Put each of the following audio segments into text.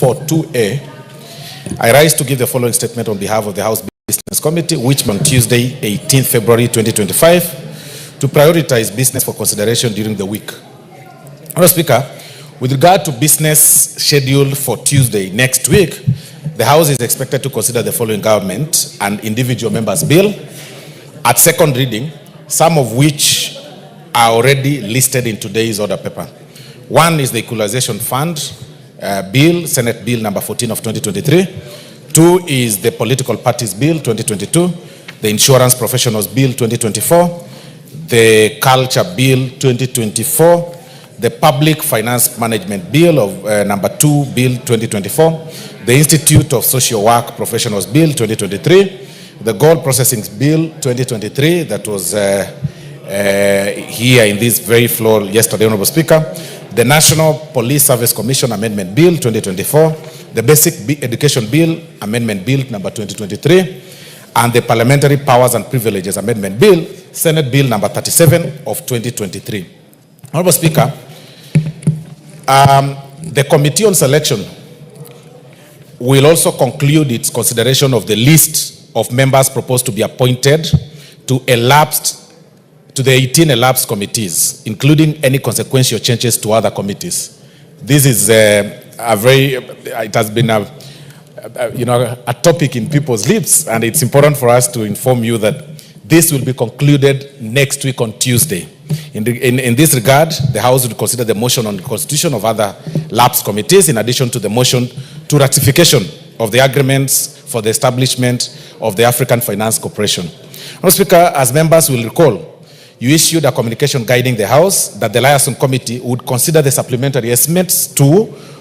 for 2A, I rise to give the following statement on behalf of the House Business Committee, which on Tuesday, 18th February 2025, to prioritize business for consideration during the week. Honourable Speaker, with regard to business scheduled for Tuesday next week, the House is expected to consider the following government and individual members' bill at second reading, some of which are already listed in today's order paper. One is the Equalization Fund Bill, Senate Bill number 14 of 2023. Two is the Political Parties Bill 2022, the Insurance Professionals Bill 2024, the Culture Bill 2024, the Public Finance Management Bill of number 2 Bill 2024, the Institute of Social Work Professionals Bill 2023, the Gold Processing Bill 2023 that was here in this very floor yesterday, Honorable Speaker, the National Police Service Commission Amendment Bill 2024, the Basic Education Bill Amendment Bill number 2023, and the Parliamentary Powers and Privileges Amendment Bill, Senate Bill number 37 of 2023. Honorable Speaker, the Committee on Selection will also conclude its consideration of the list of members proposed to be appointed to the 18 elapsed committees, including any consequential changes to other committees. This is it has been a topic in people's lips, and it's important for us to inform you that this will be concluded next week on Tuesday. In this regard, the House will consider the motion on the constitution of other lapsed committees, in addition to the motion to ratification of the agreements for the establishment of the African Finance Corporation. Mr. Speaker, as members will recall, you issued a communication guiding the House that the Liaison Committee would consider the supplementary estimates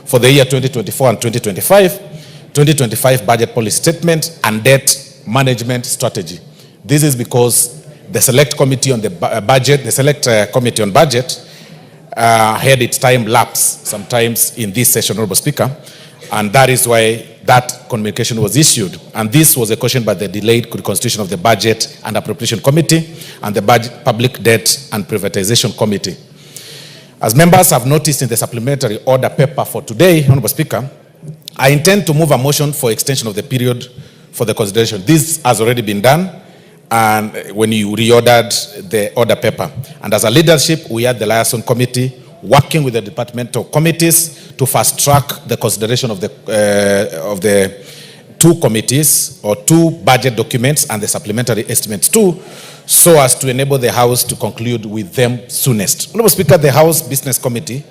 for the year 2024 and 2025 budget policy statement and debt management strategy. This is because the Select Committee on the budget, the Select Committee on Budget had its time lapse sometimes in this session, Honorable Speaker, and that is why that communication was issued. And this was a question by the delayed constitution of the Budget and Appropriation Committee and the Public Debt and Privatization Committee. As members have noticed in the supplementary order paper for today, Honorable Speaker, I intend to move a motion for extension of the period for the consideration. This has already been done, and when you reordered the order paper. And as a leadership, we had the Liaison Committee working with the departmental committees to fast track the consideration of the two committees or two budget documents and the supplementary estimates too, so as to enable the House to conclude with them soonest. Honorable Speaker, the House Business Committee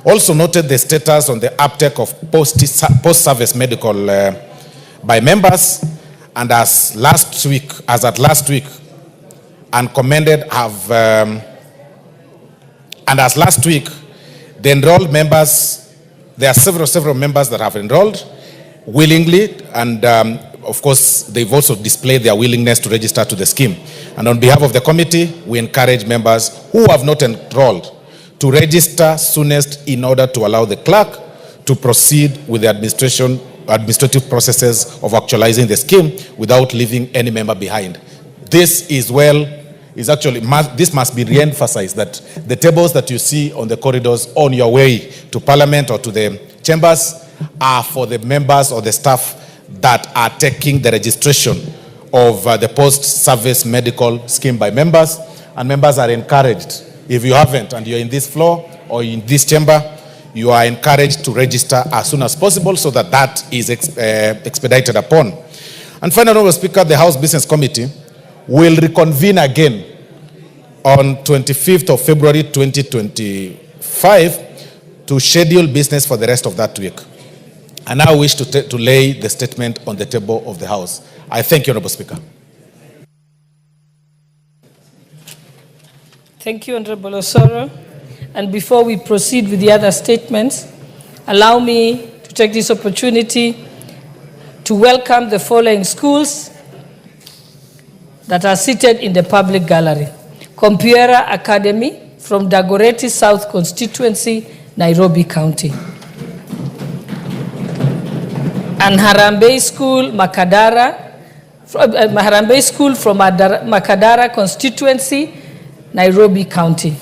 also noted the status on the uptake of post-service medical by members, and as at last week, and commended the enrolled members, there are several members that have enrolled willingly, and of course, they've also displayed their willingness to register to the scheme. And on behalf of the committee, we encourage members who have not enrolled to register soonest in order to allow the clerk to proceed with the administrative processes of actualizing the scheme without leaving any member behind. This must be re-emphasized, that the tables that you see on the corridors on your way to Parliament or to the chambers are for the members or the staff that are taking the registration of the post-service medical scheme by members, and members are encouraged, if you haven't and you're in this floor or in this chamber, you are encouraged to register as soon as possible so that that is expedited upon. And finally, Honorable Speaker, the House Business Committee will reconvene again on 25th of February 2025 to schedule business for the rest of that week. I now wish to lay the statement on the table of the House. I thank you, Honorable Speaker. Thank you, Honorable Osoro. And before we proceed with the other statements, allow me to take this opportunity to welcome the following schools that are seated in the public gallery. Compuera Academy from Dagoretti South Constituency, Nairobi County. And Harambee School, Harambee School from Makadara Constituency, Nairobi County.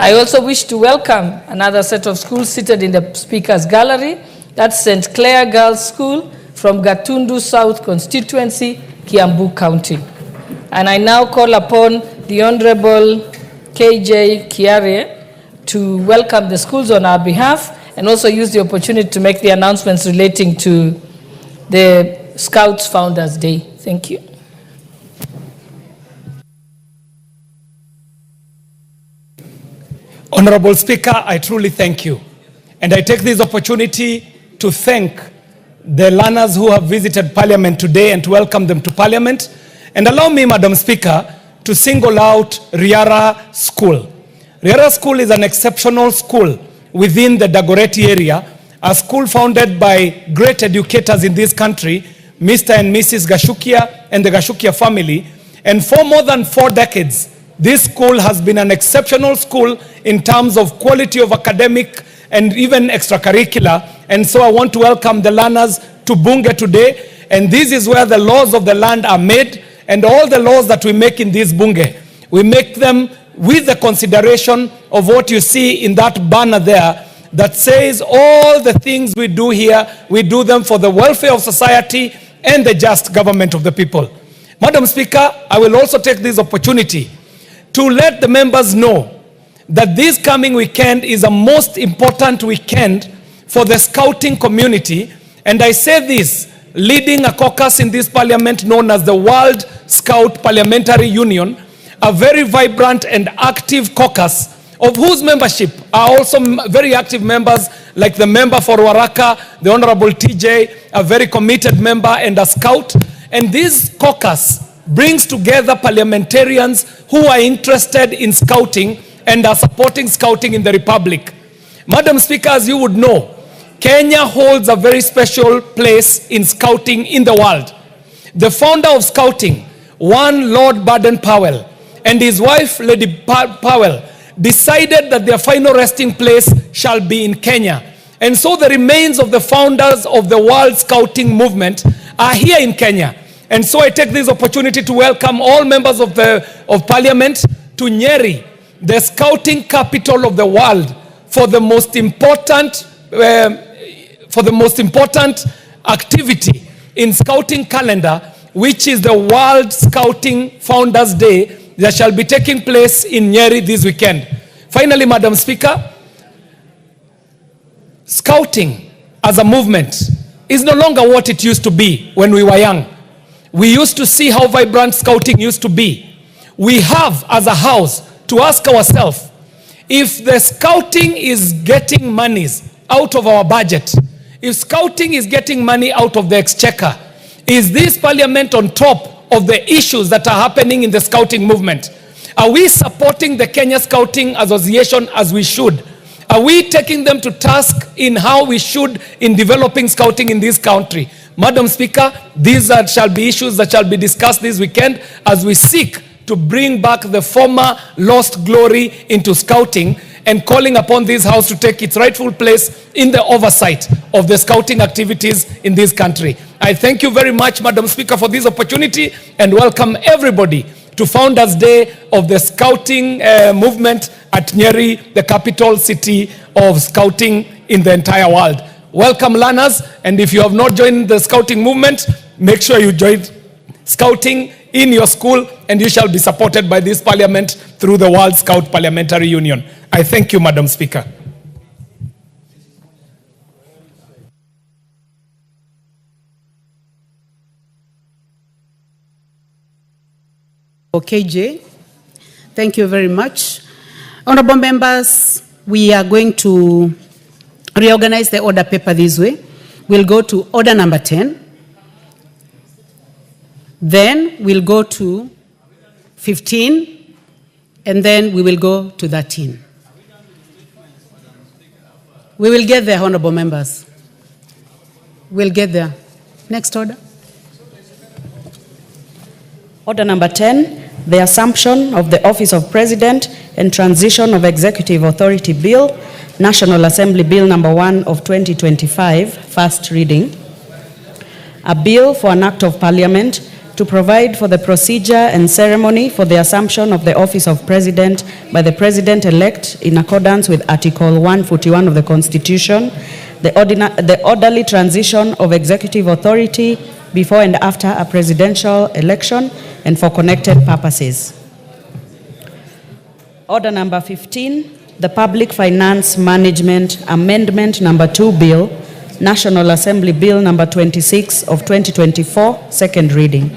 I also wish to welcome another set of schools seated in the Speaker's Gallery. That's St. Clair Girls School from Gatundu South Constituency, Kiambu County. And I now call upon the Honorable KJ Kiare to welcome the schools on our behalf and also use the opportunity to make the announcements relating to the Scouts Founders Day. Thank you. Honorable Speaker, I truly thank you. And I take this opportunity to thank the learners who have visited Parliament today and to welcome them to Parliament. And allow me, Madam Speaker, to single out Riara School. Riara School is an exceptional school within the Dagoretti area, a school founded by great educators in this country, Mr. and Mrs. Gashukia and the Gashukia family. And for more than 4 decades, this school has been an exceptional school in terms of quality of academic and even extracurricular. And so I want to welcome the learners to Bunge today. And this is where the laws of the land are made. And all the laws that we make in this Bunge, we make them with the consideration of what you see in that banner there that says all the things we do here, we do them for the welfare of society and the just government of the people. Madam Speaker, I will also take this opportunity to let the members know that this coming weekend is a most important weekend for the scouting community. And I say this, leading a caucus in this parliament known as the World Scout Parliamentary Union, a very vibrant and active caucus of whose membership are also very active members like the member for Waraka, the Honorable TJ, a very committed member and a scout. And this caucus brings together parliamentarians who are interested in scouting and are supporting scouting in the Republic. Madam Speaker, as you would know, Kenya holds a very special place in scouting in the world. The founder of scouting, one Lord Baden-Powell, and his wife, Lady Powell, decided that their final resting place shall be in Kenya. And so the remains of the founders of the World Scouting Movement are here in Kenya. And so I take this opportunity to welcome all members of Parliament to Nyeri, the scouting capital of the world, for the most important activity in scouting calendar, which is the World Scouting Founders Day that shall be taking place in Nyeri this weekend. Finally, Madam Speaker, scouting as a movement is no longer what it used to be when we were young. We used to see how vibrant scouting used to be. We have, as a house, to ask ourselves, if the scouting is getting monies out of our budget, if scouting is getting money out of the exchequer, is this parliament on top of the issues that are happening in the scouting movement? Are we supporting the Kenya Scouting Association as we should? Are we taking them to task in how we should in developing scouting in this country? Madam Speaker, these shall be issues that shall be discussed this weekend as we seek to bring back the former lost glory into scouting and calling upon this house to take its rightful place in the oversight of the scouting activities in this country. I thank you very much, Madam Speaker, for this opportunity and welcome everybody to Founders Day of the scouting movement at Nyeri, the capital city of scouting in the entire world. Welcome, learners, and if you have not joined the scouting movement, make sure you join scouting in your school and you shall be supported by this parliament through the World Scout Parliamentary Union. I thank you, Madam Speaker. KJ, thank you very much. Honorable members, we are going to reorganize the order paper this way. We'll go to order number 10. Then we'll go to 15, and then we will go to 13. We will get there, honorable members. We'll get there. Next order. Order number 10, the Assumption of the Office of President and Transition of Executive Authority Bill, National Assembly Bill number 1 of 2025, first reading. A bill for an act of parliament to to provide for the procedure and ceremony for the assumption of the office of President by the President-elect in accordance with Article 141 of the Constitution, the orderly transition of executive authority before and after a presidential election, and for connected purposes. Order number 15, the Public Finance Management Amendment number 2 Bill, National Assembly Bill number 26 of 2024, second reading.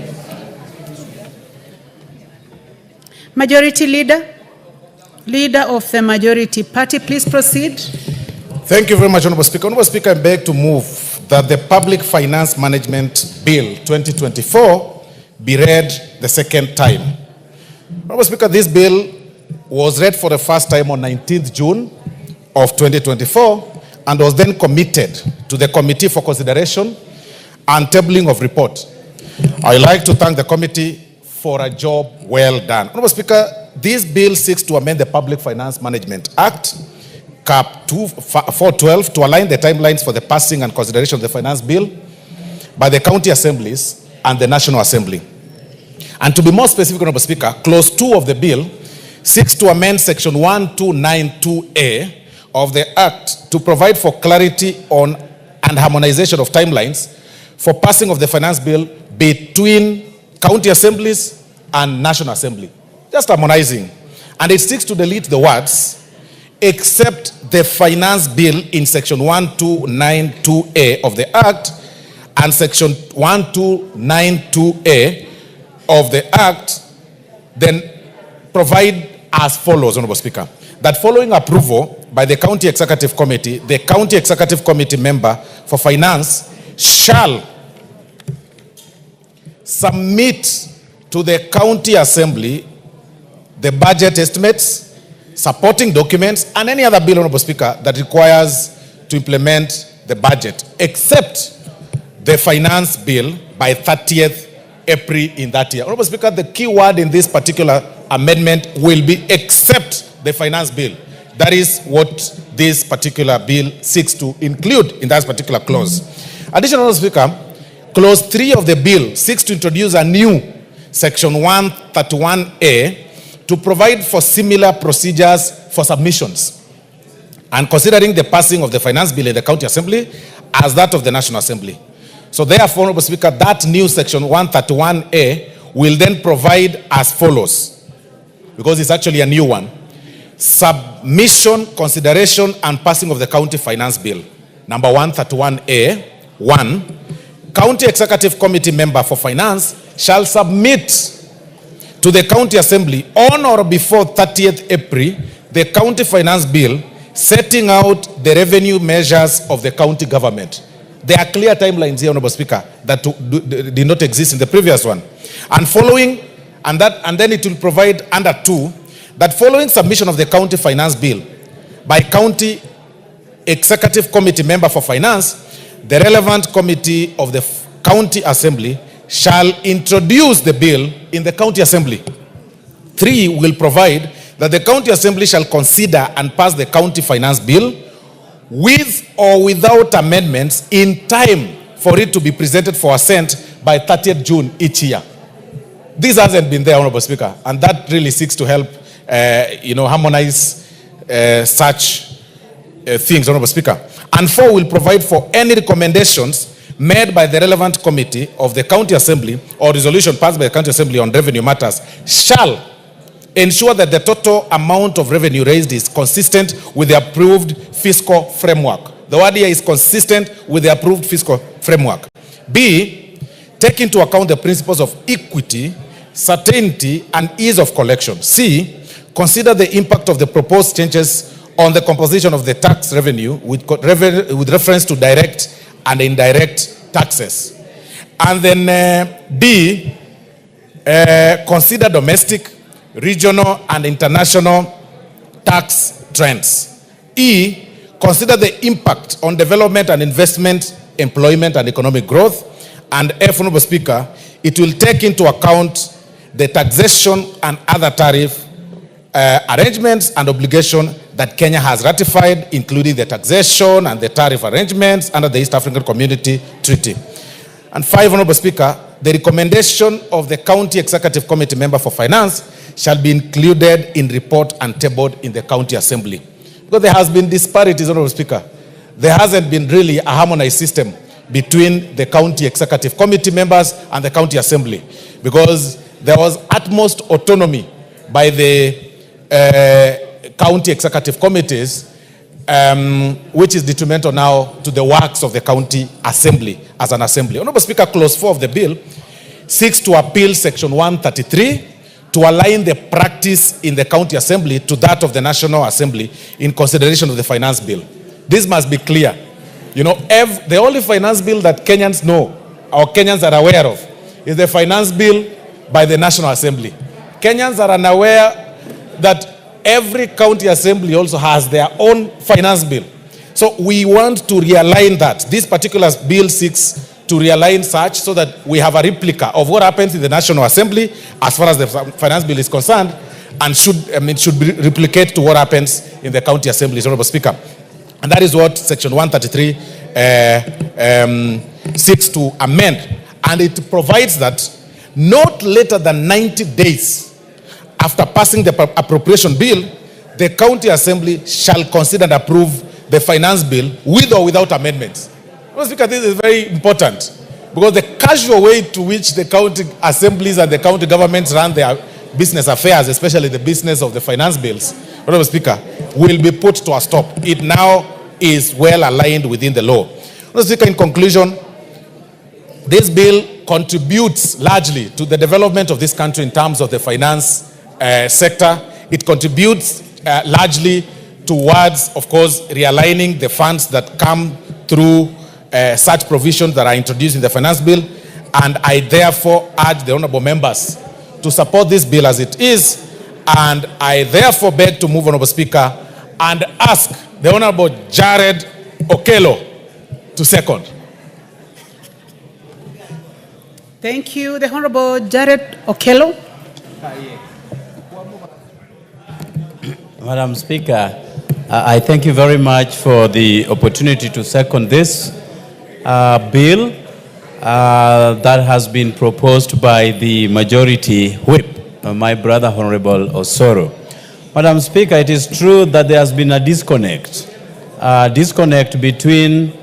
Majority Leader, Leader of the Majority Party, please proceed. Thank you very much, Honorable Speaker. Honorable Speaker, I beg to move that the Public Finance Management Bill 2024 be read the second time. Honorable Speaker, this bill was read for the first time on 19th June of 2024 and was then committed to the Committee for consideration and tabling of report. I'd like to thank the committee for a job well done. Honorable Speaker, this bill seeks to amend the Public Finance Management Act, Cap 412, to align the timelines for the passing and consideration of the finance bill by the county assemblies and the National Assembly. And to be more specific, Honorable Speaker, Clause 2 of the bill seeks to amend Section 1292A of the Act to provide for clarity on and harmonization of timelines for passing of the finance bill between county assemblies and National Assembly. Just harmonizing. And it seeks to delete the words except the finance bill in Section 1292A of the Act and Section 1292A of the Act, then provide as follows, Honorable Speaker, that following approval by the County Executive Committee, the County Executive Committee member for Finance shall submit to the County Assembly the budget estimates, supporting documents, and any other bill, Honorable Speaker, that requires to implement the budget, except the finance bill by 30th April in that year. Honorable Speaker, the key word in this particular amendment will be except the finance bill. That is what this particular bill seeks to include in that particular clause. Additionally, Honorable Speaker, Clause 3 of the bill seeks to introduce a new Section 131A to provide for similar procedures for submissions and considering the passing of the finance bill in the County Assembly as that of the National Assembly. So therefore, Honorable Speaker, that new Section 131A will then provide as follows, because it's actually a new one. Submission, consideration, and passing of the County Finance Bill. Number 131A, 1. County Executive Committee member for Finance shall submit to the County Assembly on or before 30th April the County Finance Bill setting out the revenue measures of the county government. There are clear timelines here, Honorable Speaker, that did not exist in the previous one. And following, and then it will provide under 2, that following submission of the County Finance Bill by County Executive Committee member for Finance, the relevant committee of the County Assembly shall introduce the bill in the County Assembly. 3 will provide that the County Assembly shall consider and pass the County Finance Bill with or without amendments in time for it to be presented for assent by 30th June each year. This hasn't been there, Honorable Speaker, and that really seeks to help harmonize such things, Honorable Speaker. And 4 will provide for any recommendations made by the relevant committee of the County Assembly or resolution passed by the County Assembly on revenue matters shall ensure that the total amount of revenue raised is consistent with the approved fiscal framework. The word here is consistent with the approved fiscal framework. B, take into account the principles of equity, certainty, and ease of collection. C, consider the impact of the proposed changes on the composition of the tax revenue with reference to direct and indirect taxes. And then D, consider domestic, regional, and international tax trends. E, consider the impact on development and investment, employment, and economic growth. And F, Honorable Speaker, it will take into account the taxation and other tariff arrangements and obligations that Kenya has ratified, including the taxation and the tariff arrangements under the East African Community Treaty. And 5, Honorable Speaker, the recommendation of the County Executive Committee member for Finance shall be included in report and tabled in the County Assembly. Because there has been disparities, Honorable Speaker. There hasn't been really a harmonized system between the County Executive Committee members and the County Assembly, because there was utmost autonomy by the County Executive Committees, which is detrimental now to the works of the County Assembly as an assembly. Honorable Speaker, Clause 4 of the bill seeks to appeal Section 133 to align the practice in the County Assembly to that of the National Assembly in consideration of the finance bill. This must be clear. You know, the only finance bill that Kenyans know or Kenyans are aware of is the finance bill by the National Assembly. Kenyans are unaware that every county assembly also has their own finance bill. So we want to realign that. This particular bill seeks to realign such so that we have a replica of what happens in the National Assembly as far as the finance bill is concerned, and should replicate to what happens in the county assemblies, Honorable Speaker. And that is what Section 133 seeks to amend. And it provides that not later than 90 days after passing the appropriation bill, the county assembly shall consider and approve the finance bill with or without amendments. Mr. Speaker, this is very important, because the casual way to which the county assemblies and the county governments run their business affairs, especially the business of the finance bills, Honorable Speaker, will be put to a stop. It now is well aligned within the law. Honorable Speaker, in conclusion, this bill contributes largely to the development of this country in terms of the finance sector. It contributes largely towards, of course, realigning the funds that come through such provisions that are introduced in the finance bill. And I therefore urge the honorable members to support this bill as it is. And I therefore beg to move, Honorable Speaker, and ask the Honorable Jared Okello to second. Thank you. The Honorable Jared Okello. Madam Speaker, I thank you very much for the opportunity to second this bill that has been proposed by the majority whip, my brother Honorable Osoro. Madam Speaker, it is true that there has been a disconnect between